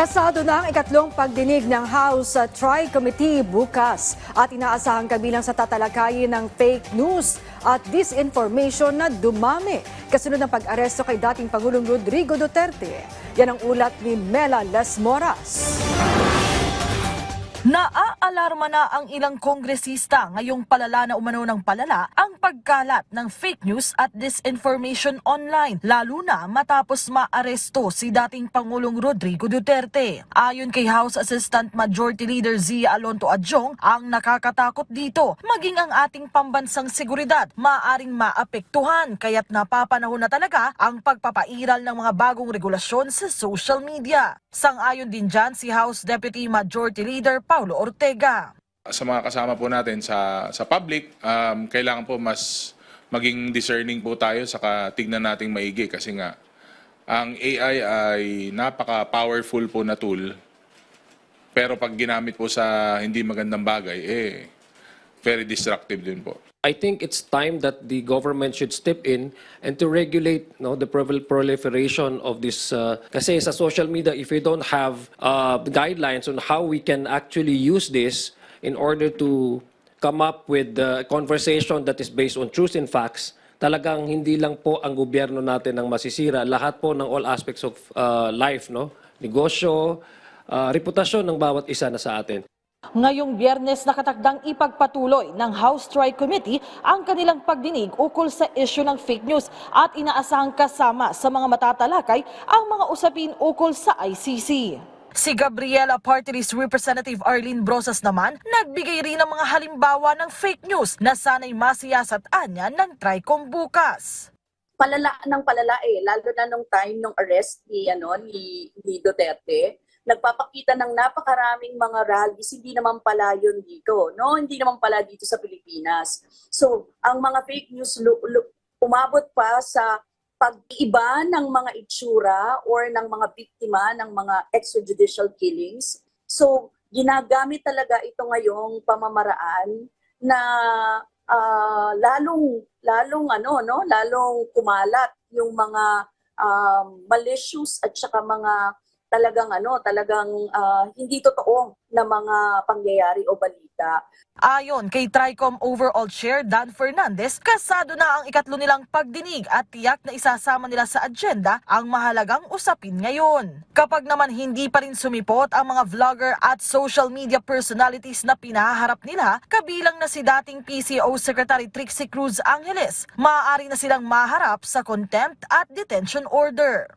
Pasado na ang ikatlong pagdinig ng House Tri-Committee bukas at inaasahang kabilang sa tatalakayin ng fake news at disinformation na dumami kasunod ng pag-aresto kay dating Pangulong Rodrigo Duterte. Yan ang ulat ni Mela Les Moras. Naaalarma na ang ilang kongresista ngayong palala na umano ng palala ang pagkalat ng fake news at disinformation online, lalo na matapos maaresto si dating Pangulong Rodrigo Duterte. Ayon kay House Assistant Majority Leader Zia Alonto Adjong, ang nakakatakot dito, maging ang ating pambansang seguridad, maaring maapektuhan kaya't napapanahon na talaga ang pagpapairal ng mga bagong regulasyon sa social media. Sang-ayon din dyan si House Deputy Majority Leader Paulo Ortega. Sa mga kasama po natin sa public, kailangan po mas maging discerning po tayo saka tignan nating maigi kasi nga ang AI ay napaka-powerful po na tool pero pag ginamit po sa hindi magandang bagay, very destructive din po. I think it's time that the government should step in and to regulate the proliferation of this. Kasi sa social media, if we don't have guidelines on how we can actually use this in order to come up with a conversation that is based on truth and facts, talagang hindi lang po ang gobyerno natin ang masisira. Lahat po ng all aspects of life, negosyo, reputasyon ng bawat isa na sa atin. Ngayong Biyernes nakatakdang ipagpatuloy ng House Tri-Committee ang kanilang pagdinig ukol sa issue ng fake news at inaasahang kasama sa mga matatalakay ang mga usapin ukol sa ICC. Si Gabriela Party List Representative Arlene Brosas naman nagbigay rin ng mga halimbawa ng fake news na sana'y masiyasat-an niya ng Tricom bukas. Palala ng palala lalo na nung time ng arrest ni Duterte. Nagpapakita ng napakaraming mga rallies, hindi naman pala yun dito, hindi naman pala dito sa Pilipinas. So, ang mga fake news umabot pa sa pag-iba ng mga itsura or ng mga biktima ng mga extrajudicial killings. So, ginagamit talaga ito ngayong pamamaraan na lalong kumalat yung mga malicious at saka mga talagang hindi totoo na mga pangyayari o balita. Ayon kay Tricom Overall Chair Dan Fernandez, kasado na ang ikatlo nilang pagdinig at tiyak na isasama nila sa agenda ang mahalagang usapin ngayon. Kapag naman hindi pa rin sumipot ang mga vlogger at social media personalities na pinaharap nila, kabilang na si dating PCO Secretary Trixie Cruz Angeles, maaari na silang maharap sa contempt at detention order.